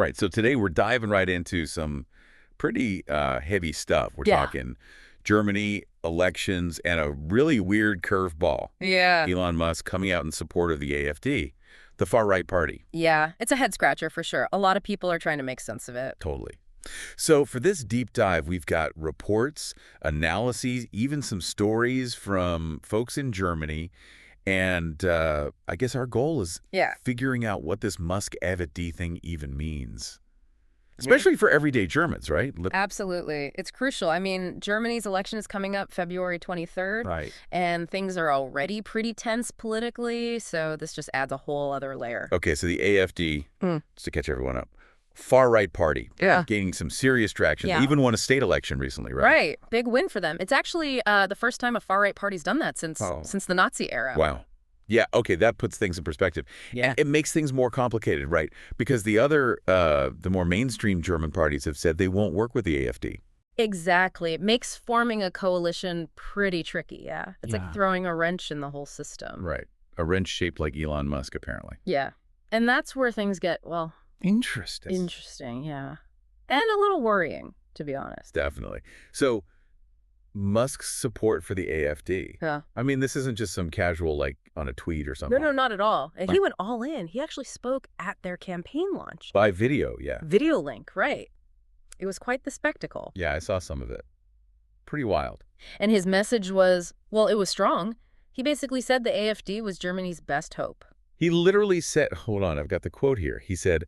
Right. So today we're diving right into some pretty heavy stuff. We're Yeah. talking Germany, elections, and a really weird curveball. Yeah. Elon Musk coming out in support of the AFD, the far-right party. Yeah, it's a head scratcher for sure. A lot of people are trying to make sense of it. Totally. So for this deep dive, we've got reports, analyses, even some stories from folks in Germany. And I guess our goal is Yeah. figuring out what this Musk AFD thing even means. Especially for everyday Germans, right? Absolutely. It's crucial. I mean, Germany's election is coming up February 23rd, Right. and things are already pretty tense politically, so this just adds a whole other layer. Okay, so the AFD, Mm. just to catch everyone up, far-right party, Yeah. gaining some serious traction. Yeah. They even won a state election recently, right? Right. Big win for them. It's actually the first time a far-right party's done that since Oh. since the Nazi era. Wow. Yeah, okay, that puts things in perspective. Yeah. It makes things more complicated, right? Because the more mainstream German parties have said they won't work with the AFD. Exactly. It makes forming a coalition pretty tricky, yeah. It's Yeah. like throwing a wrench in the whole system. Right. A wrench shaped like Elon Musk, apparently. Yeah. And that's where things get, well, Interesting. interesting, yeah. And a little worrying, to be honest. Definitely. So, Musk's support for the AFD. Yeah. I mean, this isn't just some casual, like, on a tweet or something. No, not at all. And he went all in. He actually spoke at their campaign launch. By video, yeah. Video link, right. It was quite the spectacle. Yeah, I saw some of it. Pretty wild. And his message was, well, it was strong. He basically said the AFD was Germany's best hope. He literally said, hold on, I've got the quote here. He said,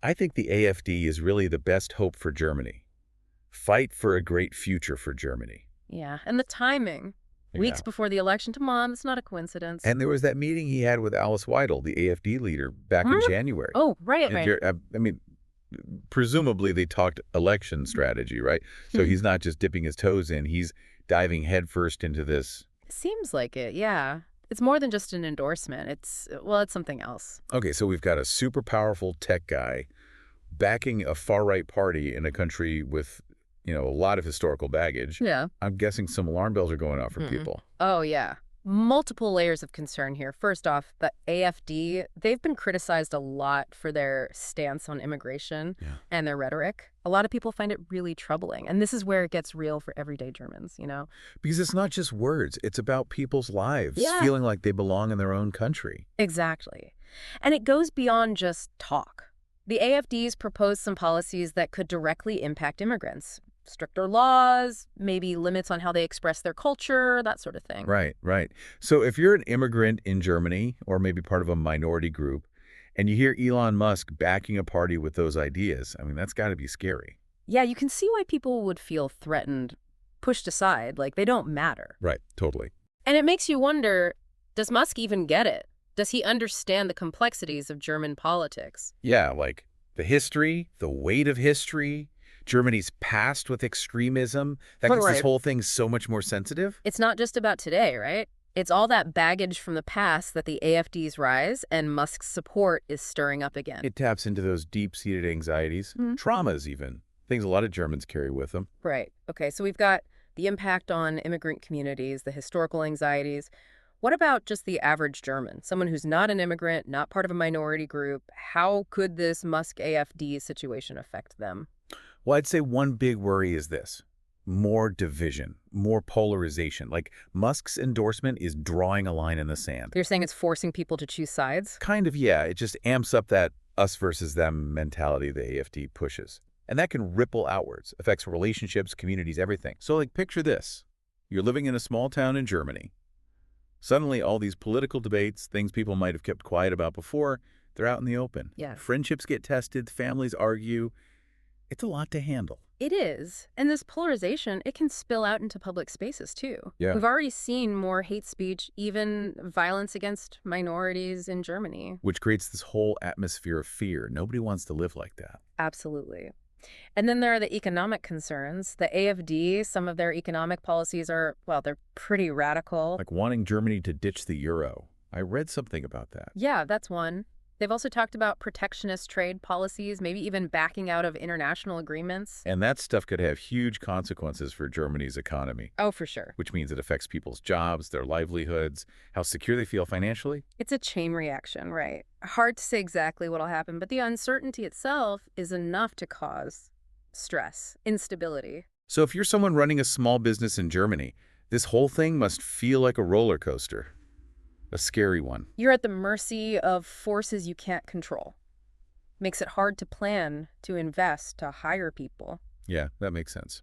I think the AFD is really the best hope for Germany. Fight for a great future for Germany. Yeah, and the timing. Weeks Yeah. before the election, come on, it's not a coincidence. And there was that meeting he had with Alice Weidel, the AFD leader, back in January. Oh, right, And right. I mean, presumably they talked election strategy, right? So he's not just dipping his toes in. He's diving headfirst into this. Seems like it, yeah. It's more than just an endorsement. It's something else. Okay, so we've got a super powerful tech guy backing a far-right party in a country with, a lot of historical baggage. Yeah. I'm guessing some alarm bells are going off for people. Oh, yeah. Multiple layers of concern here. First off, the AFD, they've been criticized a lot for their stance on immigration and their rhetoric. A lot of people find it really troubling. And this is where it gets real for everyday Germans, Because it's not just words. It's about people's lives, Yeah. feeling like they belong in their own country. Exactly. And it goes beyond just talk. The AFD's proposed some policies that could directly impact immigrants. Stricter laws, maybe limits on how they express their culture, that sort of thing. Right, right. So if you're an immigrant in Germany or maybe part of a minority group and you hear Elon Musk backing a party with those ideas, I mean, that's got to be scary. Yeah, you can see why people would feel threatened, pushed aside, like they don't matter. Right, totally. And it makes you wonder, does Musk even get it? Does he understand the complexities of German politics? Yeah, like the history, the weight of history, Germany's past with extremism. That makes this Right. whole thing so much more sensitive. It's not just about today, right? It's all that baggage from the past that the AFD's rise and Musk's support is stirring up again. It taps into those deep-seated anxieties, traumas even, things a lot of Germans carry with them. Right. Okay, so we've got the impact on immigrant communities, the historical anxieties. What about just the average German, someone who's not an immigrant, not part of a minority group? How could this Musk AFD situation affect them? Well, I'd say one big worry is this. More division, more polarization. Like Musk's endorsement is drawing a line in the sand. You're saying it's forcing people to choose sides? Kind of, yeah. It just amps up that us versus them mentality the AFD pushes. And that can ripple outwards, affects relationships, communities, everything. So like picture this. You're living in a small town in Germany. Suddenly all these political debates, things people might have kept quiet about before, they're out in the open. Yeah. Friendships get tested, families argue. It's a lot to handle. It is. And this polarization, it can spill out into public spaces, too. Yeah. We've already seen more hate speech, even violence against minorities in Germany. Which creates this whole atmosphere of fear. Nobody wants to live like that. Absolutely. And then there are the economic concerns. The AFD, some of their economic policies are, well, they're pretty radical. Like wanting Germany to ditch the euro. I read something about that. Yeah, that's one. They've also talked about protectionist trade policies, maybe even backing out of international agreements. And that stuff could have huge consequences for Germany's economy, Oh, for sure. which means it affects people's jobs, their livelihoods, how secure they feel financially. It's a chain reaction, right? Hard to say exactly what'll happen, but the uncertainty itself is enough to cause stress, instability. So if you're someone running a small business in Germany, this whole thing must feel like a roller coaster. A scary one. You're at the mercy of forces you can't control. Makes it hard to plan, to invest, to hire people. Yeah, that makes sense.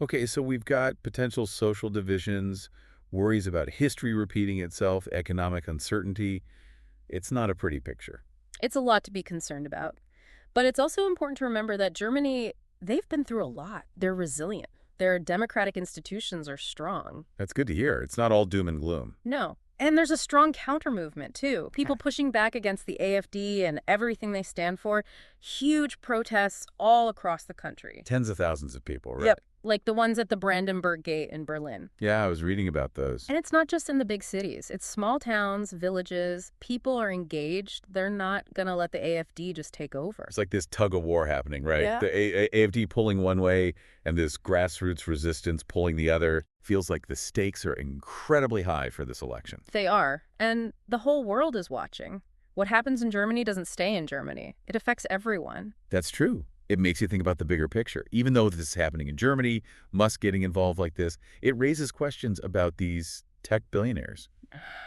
Okay, so we've got potential social divisions, worries about history repeating itself, economic uncertainty. It's not a pretty picture. It's a lot to be concerned about. But it's also important to remember that Germany, they've been through a lot. They're resilient. Their democratic institutions are strong. That's good to hear. It's not all doom and gloom. No. And there's a strong counter-movement, too. People pushing back against the AFD and everything they stand for. Huge protests all across the country. Tens of thousands of people, right? Yep, like the ones at the Brandenburg Gate in Berlin. Yeah, I was reading about those. And it's not just in the big cities. It's small towns, villages. People are engaged. They're not going to let the AFD just take over. It's like this tug of war happening, right? Yeah. The AFD pulling one way and this grassroots resistance pulling the other. Feels like the stakes are incredibly high for this election. They are. And the whole world is watching. What happens in Germany doesn't stay in Germany. It affects everyone. That's true. It makes you think about the bigger picture. Even though this is happening in Germany, Musk getting involved like this, it raises questions about these tech billionaires,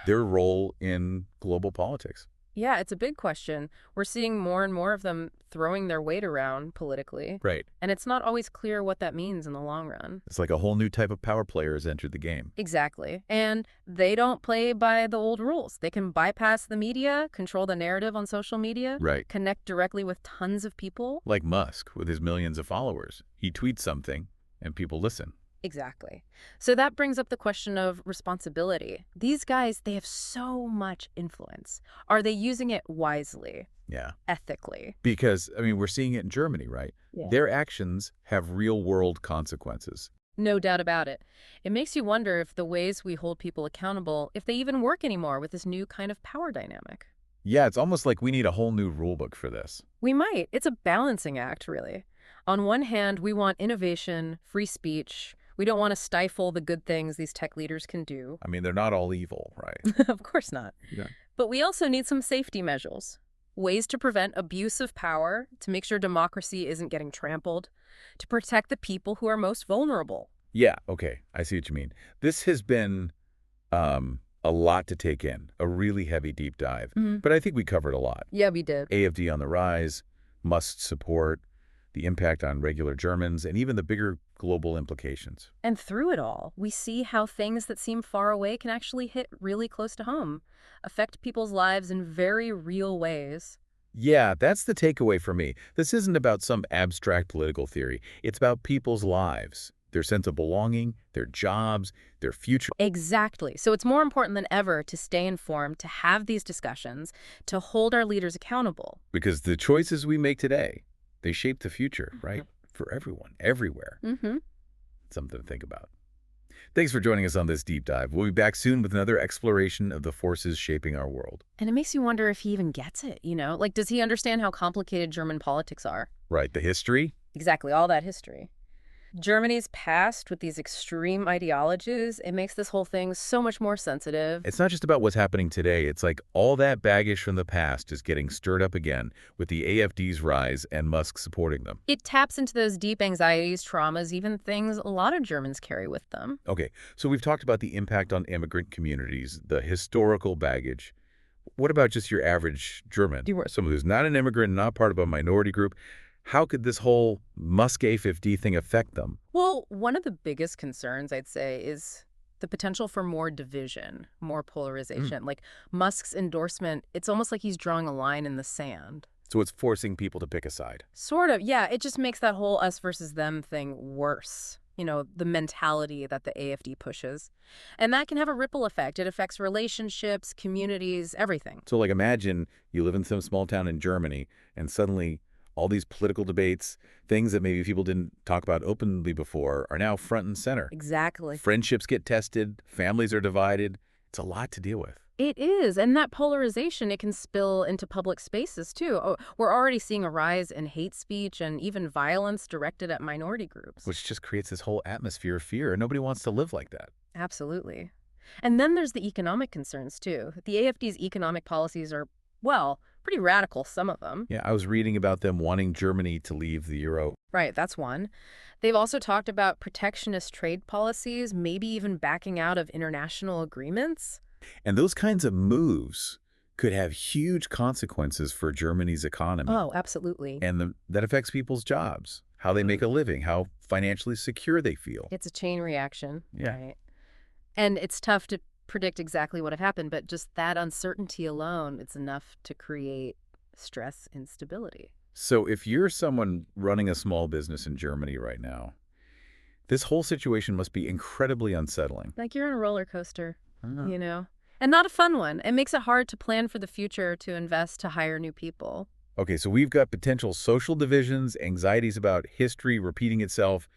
their role in global politics. Yeah, it's a big question. We're seeing more and more of them throwing their weight around politically. Right. And it's not always clear what that means in the long run. It's like a whole new type of power player has entered the game. Exactly. And they don't play by the old rules. They can bypass the media, control the narrative on social media, Right. connect directly with tons of people. Like Musk with his millions of followers. He tweets something and people listen. Exactly. So that brings up the question of responsibility. These guys, they have so much influence. Are they using it wisely, Yeah. ethically? Because, I mean, we're seeing it in Germany, right? Yeah. Their actions have real-world consequences. No doubt about it. It makes you wonder if the ways we hold people accountable, if they even work anymore with this new kind of power dynamic. Yeah, it's almost like we need a whole new rule book for this. We might. It's a balancing act, really. On one hand, we want innovation, free speech. We don't want to stifle the good things these tech leaders can do. I mean, they're not all evil, right? Of course not. Yeah. But we also need some safety measures. Ways to prevent abuse of power, to make sure democracy isn't getting trampled, to protect the people who are most vulnerable. Yeah, okay. I see what you mean. This has been a lot to take in, a really heavy deep dive. But I think we covered a lot. Yeah, we did. AFD on the rise, Musk support, the impact on regular Germans, and even the bigger global implications. And through it all, we see how things that seem far away can actually hit really close to home, affect people's lives in very real ways. Yeah, that's the takeaway for me. This isn't about some abstract political theory. It's about people's lives, their sense of belonging, their jobs, their future. Exactly. So it's more important than ever to stay informed, to have these discussions, to hold our leaders accountable. Because the choices we make today, they shape the future, right? For everyone, everywhere. Something to think about. Thanks for joining us on this deep dive. We'll be back soon with another exploration of the forces shaping our world. And it makes you wonder if he even gets it, you know? Like, does he understand how complicated German politics are? Right, the history? Exactly, all that history. Germany's past with these extreme ideologies, it makes this whole thing so much more sensitive. It's not just about what's happening today. It's like all that baggage from the past is getting stirred up again with the AFD's rise and Musk supporting them. It taps into those deep anxieties, traumas, even things a lot of Germans carry with them. Okay, so we've talked about the impact on immigrant communities, the historical baggage. What about just your average German? Someone who's not an immigrant, not part of a minority group. How could this whole Musk AFD thing affect them? Well, one of the biggest concerns, I'd say, is the potential for more division, more polarization. Like Musk's endorsement, it's almost like he's drawing a line in the sand. So it's forcing people to pick a side. Sort of, yeah. It just makes that whole us versus them thing worse. You know, the mentality that the AFD pushes. And that can have a ripple effect. It affects relationships, communities, everything. So like imagine you live in some small town in Germany and suddenly all these political debates, things that maybe people didn't talk about openly before, are now front and center. Exactly. Friendships get tested, families are divided. It's a lot to deal with. It is, and that polarization, it can spill into public spaces, too. Oh, we're already seeing a rise in hate speech and even violence directed at minority groups. Which just creates this whole atmosphere of fear, and nobody wants to live like that. Absolutely. And then there's the economic concerns, too. The AFD's economic policies are, well, pretty radical, some of them. Yeah, I was reading about them wanting Germany to leave the euro. Right, that's one. They've also talked about protectionist trade policies, maybe even backing out of international agreements. And those kinds of moves could have huge consequences for Germany's economy. Oh, absolutely. And that affects people's jobs, how they make a living, how financially secure they feel. It's a chain reaction, Yeah. right? And it's tough to predict exactly what would happen, but just that uncertainty alone, it's enough to create stress and instability. So if you're someone running a small business in Germany right now, this whole situation must be incredibly unsettling. Like you're on a roller coaster, Ah. you know? And not a fun one. It makes it hard to plan for the future, to invest, to hire new people. Okay, so we've got potential social divisions, anxieties about history repeating itself,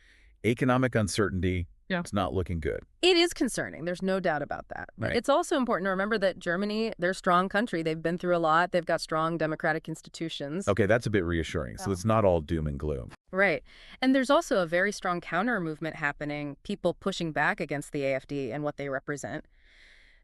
economic uncertainty. Yeah. It's not looking good. It is concerning. There's no doubt about that. Right. It's also important to remember that Germany, they're a strong country. They've been through a lot. They've got strong democratic institutions. Okay, that's a bit reassuring. So it's not all doom and gloom. Right. And there's also a very strong counter movement happening, people pushing back against the AFD and what they represent.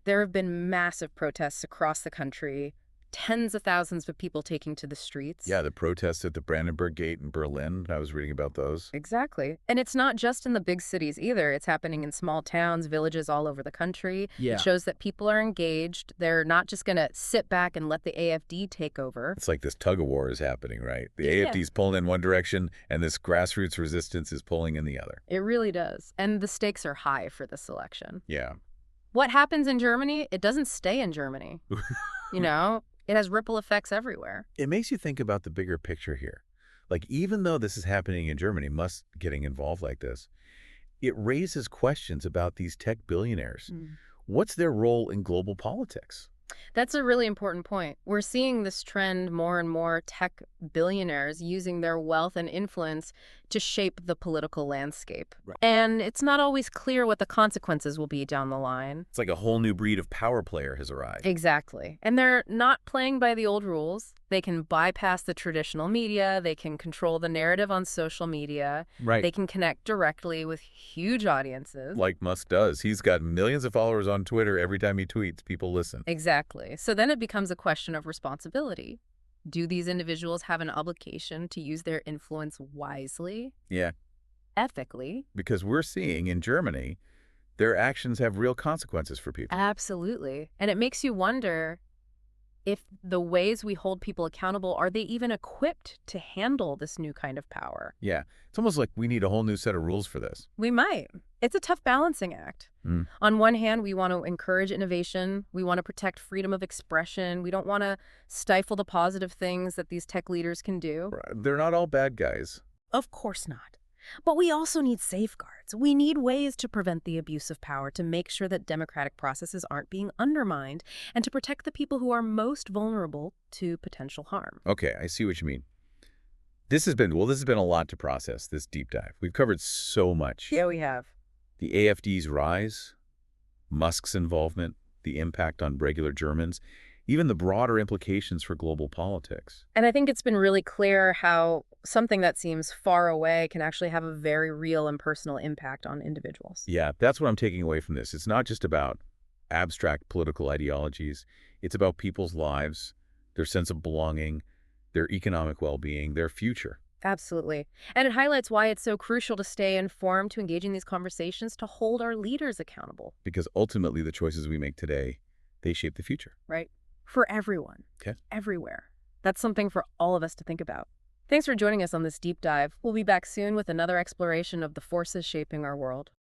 There have been massive protests across the country, tens of thousands of people taking to the streets. Yeah, the protests at the Brandenburg Gate in Berlin, I was reading about those. Exactly. And it's not just in the big cities either. It's happening in small towns, villages all over the country. Yeah. It shows that people are engaged. They're not just going to sit back and let the AFD take over. It's like this tug of war is happening, right? The Yeah. AFD's pulling in one direction, and this grassroots resistance is pulling in the other. It really does. And the stakes are high for this election. Yeah. What happens in Germany, it doesn't stay in Germany. You know, it has ripple effects everywhere. It makes you think about the bigger picture here. Like, even though this is happening in Germany, Musk getting involved like this, it raises questions about these tech billionaires. What's their role in global politics? That's a really important point. We're seeing this trend, more and more tech billionaires using their wealth and influence to shape the political landscape. Right. And it's not always clear what the consequences will be down the line. It's like a whole new breed of power player has arrived. Exactly. And they're not playing by the old rules. They can bypass the traditional media. They can control the narrative on social media. Right. They can connect directly with huge audiences. Like Musk does. He's got millions of followers on Twitter. Every time he tweets, people listen. Exactly. So then it becomes a question of responsibility. Do these individuals have an obligation to use their influence wisely, Yeah, ethically? because we're seeing in Germany, their actions have real consequences for people. Absolutely. And it makes you wonder if the ways we hold people accountable, are they even equipped to handle this new kind of power? Yeah, it's almost like we need a whole new set of rules for this. We might. It's a tough balancing act. On one hand, we want to encourage innovation. We want to protect freedom of expression. We don't want to stifle the positive things that these tech leaders can do. They're not all bad guys. Of course not. But we also need safeguards. We need ways to prevent the abuse of power, to make sure that democratic processes aren't being undermined, and to protect the people who are most vulnerable to potential harm. Okay, I see what you mean. This has been a lot to process, this deep dive. We've covered so much. Yeah, we have. The AFD's rise, Musk's involvement, the impact on regular Germans, even the broader implications for global politics. And I think it's been really clear how something that seems far away can actually have a very real and personal impact on individuals. Yeah, that's what I'm taking away from this. It's not just about abstract political ideologies. It's about people's lives, their sense of belonging, their economic well-being, their future. Absolutely. And it highlights why it's so crucial to stay informed, to engage in these conversations, to hold our leaders accountable. Because ultimately the choices we make today, they shape the future. Right. For everyone. Okay. Everywhere. That's something for all of us to think about. Thanks for joining us on this deep dive. We'll be back soon with another exploration of the forces shaping our world.